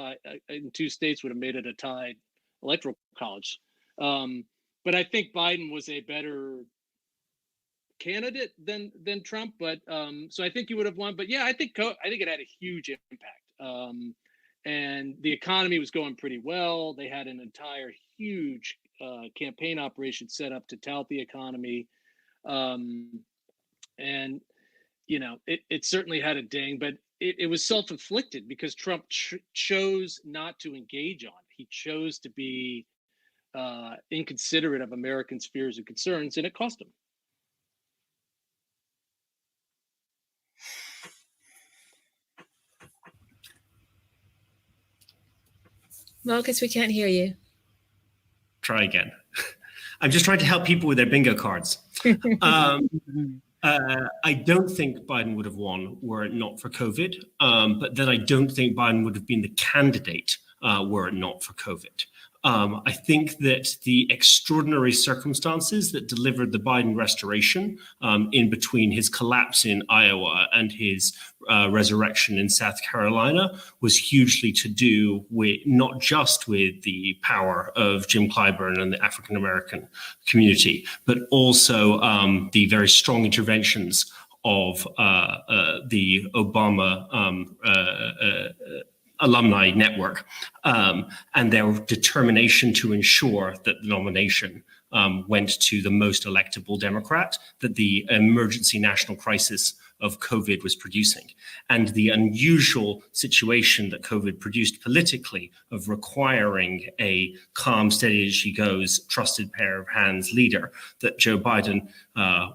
2 states would have made it a tied electoral college. But I think Biden was a better candidate than Trump, but so I think he would have won. But yeah, I think it had a huge impact, and the economy was going pretty well. They had an entire huge campaign operation set up to tout the economy, and it certainly had a ding, but it was self-inflicted because Trump chose not to engage on it. He chose to be inconsiderate of Americans' fears and concerns, and it cost him. Marcus, we can't hear you. Try again. I'm just trying to help people with their bingo cards. I don't think Biden would have won were it not for COVID, but then I don't think Biden would have been the candidate were it not for COVID. I think that the extraordinary circumstances that delivered the Biden restoration in between his collapse in Iowa and his resurrection in South Carolina was hugely to do with not just with the power of Jim Clyburn and the African American community, but also the very strong interventions of the Obama alumni network and their determination to ensure that the nomination went to the most electable Democrat that the emergency national crisis of COVID was producing, and the unusual situation that COVID produced politically of requiring a calm, steady as she goes, trusted pair of hands leader that Joe Biden,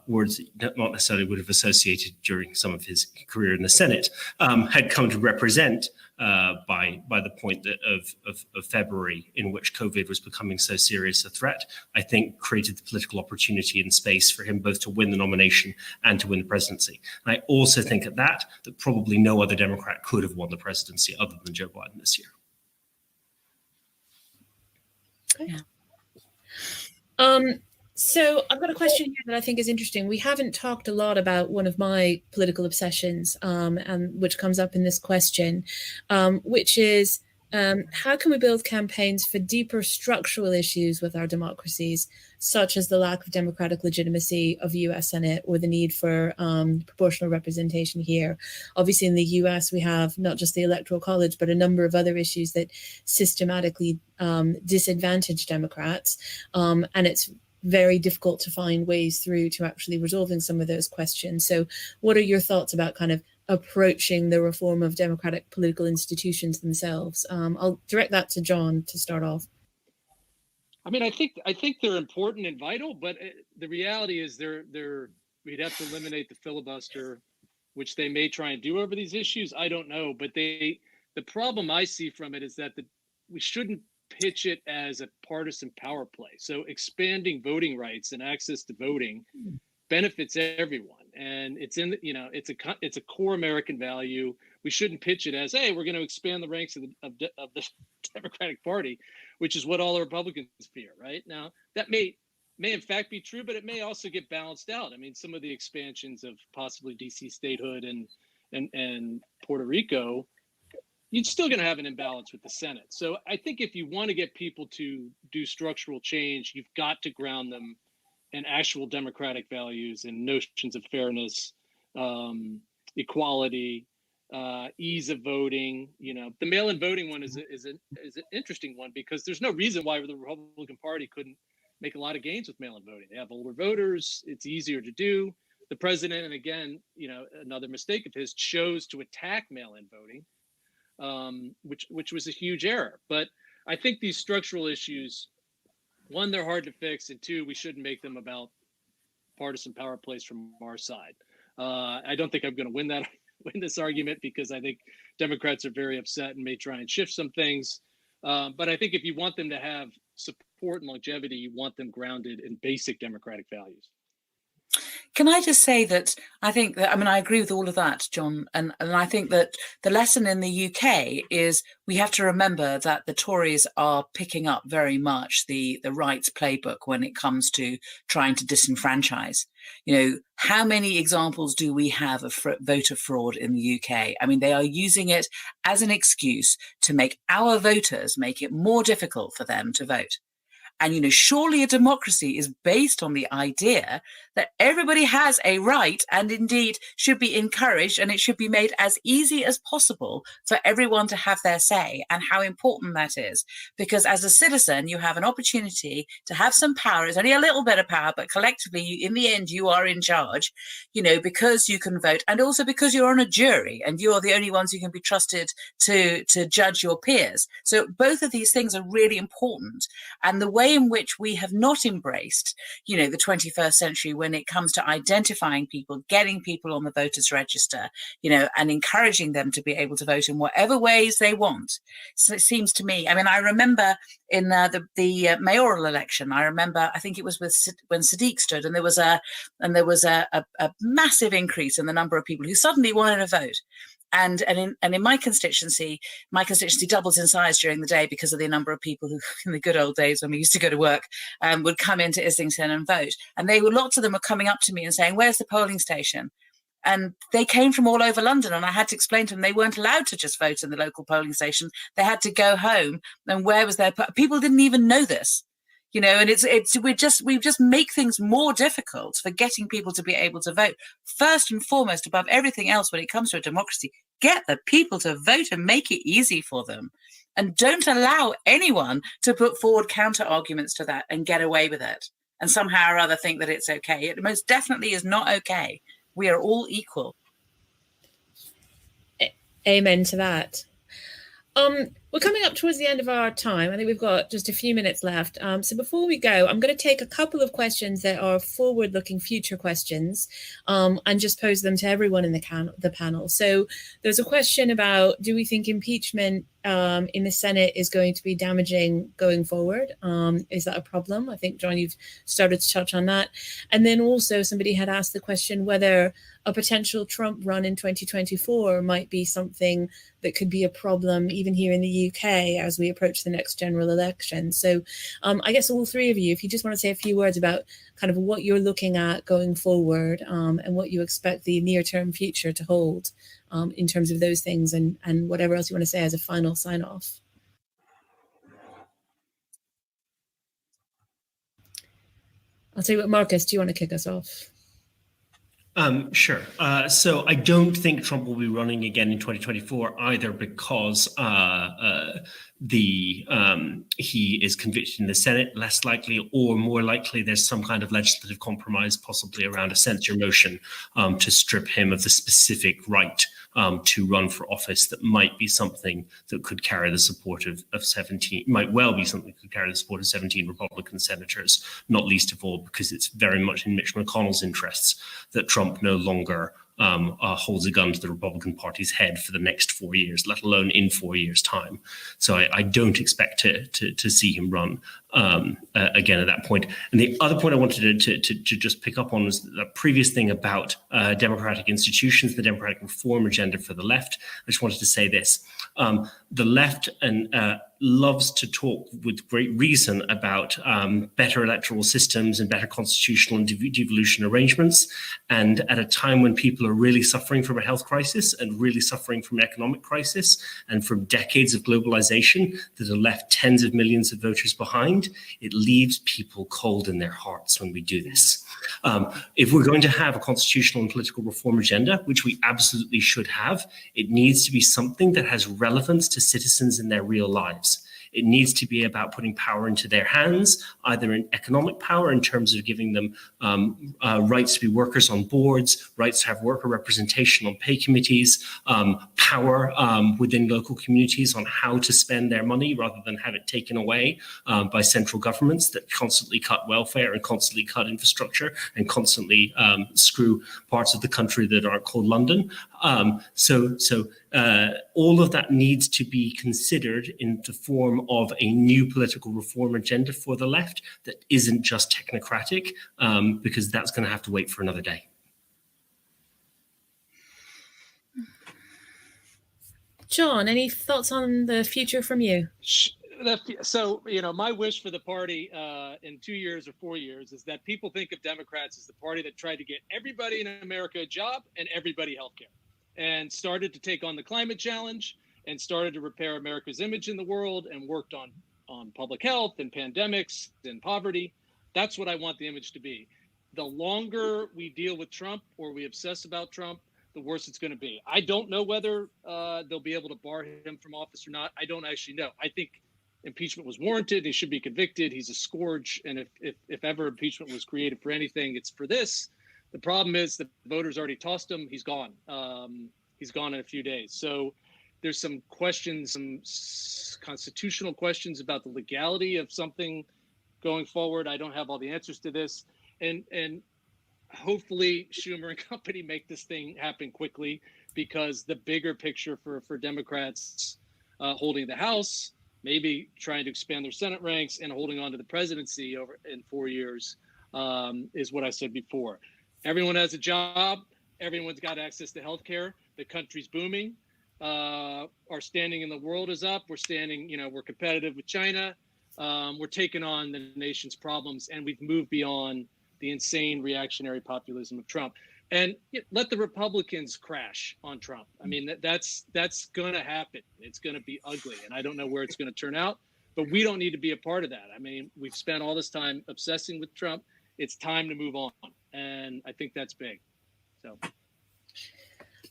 words not necessarily would have associated during some of his career in the Senate, had come to represent by the point of February, in which COVID was becoming so serious a threat, I think created the political opportunity and space for him both to win the nomination and to win the presidency. And I also think at that probably no other Democrat could have won the presidency other than Joe Biden this year. Okay. So I've got a question here that I think is interesting. We haven't talked a lot about one of my political obsessions, and which comes up in this question, which is how can we build campaigns for deeper structural issues with our democracies, such as the lack of democratic legitimacy of the US Senate or the need for proportional representation here? Obviously, in the US, we have not just the Electoral College, but a number of other issues that systematically disadvantage Democrats, and it's very difficult to find ways through to actually resolving some of those questions. So what are your thoughts about kind of approaching the reform of democratic political institutions themselves? I'll direct that to John to start off. I mean, I think they're important and vital, but the reality is we'd have to eliminate the filibuster, which they may try and do over these issues. I don't know, but the problem I see from it is that we shouldn't pitch it as a partisan power play. So expanding voting rights and access to voting benefits everyone, and it's a core American value. We shouldn't pitch it as, hey, we're going to expand the ranks of the Democratic Party, which is what all the Republicans fear. Right now, that may in fact be true, but it may also get balanced out. I mean, some of the expansions of possibly DC statehood and Puerto Rico, you're still going to have an imbalance with the Senate. So I think if you want to get people to do structural change, you've got to ground them in actual democratic values and notions of fairness, equality, ease of voting. You know, the mail-in voting one is an interesting one because there's no reason why the Republican Party couldn't make a lot of gains with mail-in voting. They have older voters. It's easier to do. The president, and again, another mistake of his, chose to attack mail-in voting, which was a huge error. But I think these structural issues, one, they're hard to fix, and two, we shouldn't make them about partisan power plays from our side. I don't think I'm going to win this argument because I think Democrats are very upset and may try and shift some things. But I think if you want them to have support and longevity, you want them grounded in basic democratic values. Can I just say that I think that, I mean, I agree with all of that, John. And I think that the lesson in the UK is we have to remember that the Tories are picking up very much the right's playbook when it comes to trying to disenfranchise. How many examples do we have of voter fraud in the UK? I mean, they are using it as an excuse to make our voters make it more difficult for them to vote. And, surely a democracy is based on the idea that everybody has a right and indeed should be encouraged, and it should be made as easy as possible for everyone to have their say, and how important that is. Because as a citizen, you have an opportunity to have some power. It's only a little bit of power, but collectively, in the end, you are in charge, because you can vote, and also because you're on a jury and you're the only ones who can be trusted to judge your peers. So both of these things are really important. And the way in which we have not embraced, the 21st century when it comes to identifying people, getting people on the voters register, and encouraging them to be able to vote in whatever ways they want. So it seems to me, I mean, I remember in the mayoral election, I think it was when Sadiq stood, and there was a massive increase in the number of people who suddenly wanted to vote. And in my constituency doubles in size during the day because of the number of people who, in the good old days when we used to go to work, would come into Islington and vote. And lots of them were coming up to me and saying, "Where's the polling station?" And they came from all over London, and I had to explain to them they weren't allowed to just vote in the local polling station. They had to go home. And where was their people didn't even know this. And we just make things more difficult for getting people to be able to vote. First and foremost, above everything else, when it comes to a democracy, get the people to vote and make it easy for them. And don't allow anyone to put forward counter arguments to that and get away with it and somehow or other think that it's okay. It most definitely is not okay. We are all equal. Amen to that. We're coming up towards the end of our time. I think we've got just a few minutes left. So before we go, I'm going to take a couple of questions that are forward-looking future questions and just pose them to everyone in the panel. So there's a question about, do we think impeachment in the Senate is going to be damaging going forward? Is that a problem? I think, John, you've started to touch on that. And then also somebody had asked the question whether a potential Trump run in 2024 might be something that could be a problem even here in the UK as we approach the next general election. So I guess all three of you, if you just want to say a few words about kind of what you're looking at going forward and what you expect the near-term future to hold in terms of those things and whatever else you want to say as a final sign-off. I'll tell you what, Marcus, do you want to kick us off? Sure. So I don't think Trump will be running again in 2024 either because he is convicted in the Senate, less likely, or more likely there's some kind of legislative compromise, possibly around a censure motion to strip him of the specific right to run for office. That might be something that could carry the support of 17, might well be something that could carry the support of 17 Republican senators, not least of all because it's very much in Mitch McConnell's interests that Trump no longer holds a gun to the Republican Party's head for the next 4 years, let alone in 4 years' time. So I don't expect to see him run again at that point. And the other point I wanted to just pick up on was the previous thing about democratic institutions, the democratic reform agenda for the left. I just wanted to say this. The left loves to talk with great reason about better electoral systems and better constitutional and devolution arrangements. And at a time when people are really suffering from a health crisis and really suffering from an economic crisis and from decades of globalization that have left tens of millions of voters behind, it leaves people cold in their hearts when we do this. If we're going to have a constitutional and political reform agenda, which we absolutely should have, it needs to be something that has relevance to citizens in their real lives. It needs to be about putting power into their hands, either in economic power in terms of giving them rights to be workers on boards, rights to have worker representation on pay committees, power within local communities on how to spend their money rather than have it taken away by central governments that constantly cut welfare and constantly cut infrastructure and constantly screw parts of the country that aren't called London. All of that needs to be considered in the form of a new political reform agenda for the left that isn't just technocratic, because that's going to have to wait for another day. John, any thoughts on the future from you? So, my wish for the party in 2 years or 4 years is that people think of Democrats as the party that tried to get everybody in America a job and everybody healthcare, and started to take on the climate challenge and started to repair America's image in the world and worked on public health and pandemics and poverty. That's what I want the image to be. The longer we deal with Trump or we obsess about Trump, the worse it's going to be. I don't know whether they'll be able to bar him from office or not. I don't actually know. I think impeachment was warranted. He should be convicted. He's a scourge. And if ever impeachment was created for anything, it's for this. The problem is the voters already tossed him. He's gone. He's gone in a few days. So there's some questions, some constitutional questions about the legality of something going forward. I don't have all the answers to this. And hopefully Schumer and company make this thing happen quickly, because the bigger picture for Democrats holding the House, maybe trying to expand their Senate ranks and holding on to the presidency over in 4 years is what I said before. Everyone has a job. Everyone's got access to healthcare. The country's booming. Our standing in the world is up. We're standing, we're competitive with China. We're taking on the nation's problems, and we've moved beyond the insane reactionary populism of Trump. And let the Republicans crash on Trump. I mean, that's going to happen. It's going to be ugly, and I don't know where it's going to turn out, but we don't need to be a part of that. I mean, we've spent all this time obsessing with Trump. It's time to move on, and I think that's big. So,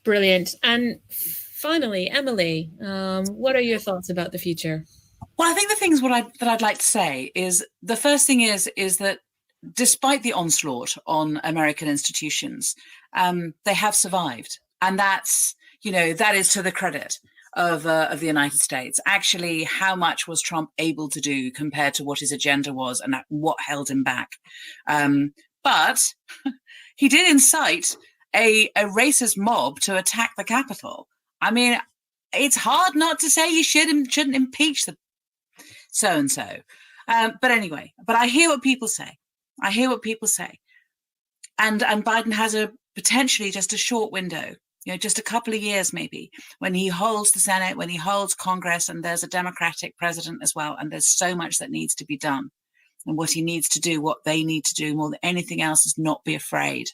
brilliant. And finally, Emily, what are your thoughts about the future? Well, I think the things that I'd like to say is, the first thing is that despite the onslaught on American institutions, they have survived, and that's that is to the credit of the United States. Actually, how much was Trump able to do compared to what his agenda was and what held him back? But he did incite a racist mob to attack the Capitol. I mean, it's hard not to say you shouldn't impeach the so-and-so. But anyway, but I hear what people say. And Biden has potentially just a short window, just a couple of years maybe, when he holds the Senate, when he holds Congress, and there's a Democratic president as well. And there's so much that needs to be done. And what he needs to do, what they need to do more than anything else, is not be afraid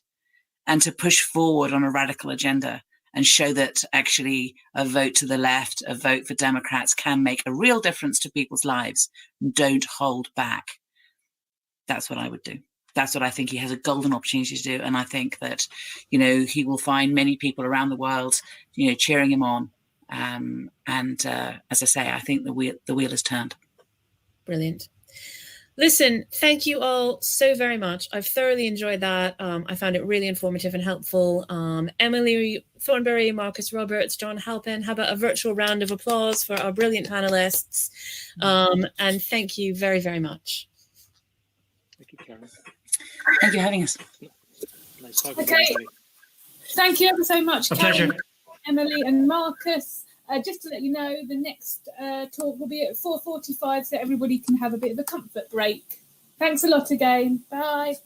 and to push forward on a radical agenda and show that actually a vote to the left, a vote for Democrats can make a real difference to people's lives. Don't hold back. That's what I would do. That's what I think he has a golden opportunity to do. And I think that, he will find many people around the world, cheering him on. As I say, I think the wheel has turned. Brilliant. Listen, thank you all so very much. I've thoroughly enjoyed that. I found it really informative and helpful. Emily Thornberry, Marcus Roberts, John Halpin, how about a virtual round of applause for our brilliant panelists? And thank you very, very much. Thank you, Karen. Thank you for having us. Nice talking to everybody. Thank you ever so much, A Karen, pleasure. Emily and Marcus. Just to let you know, the next talk will be at 4:45, so everybody can have a bit of a comfort break. Thanks a lot again. Bye.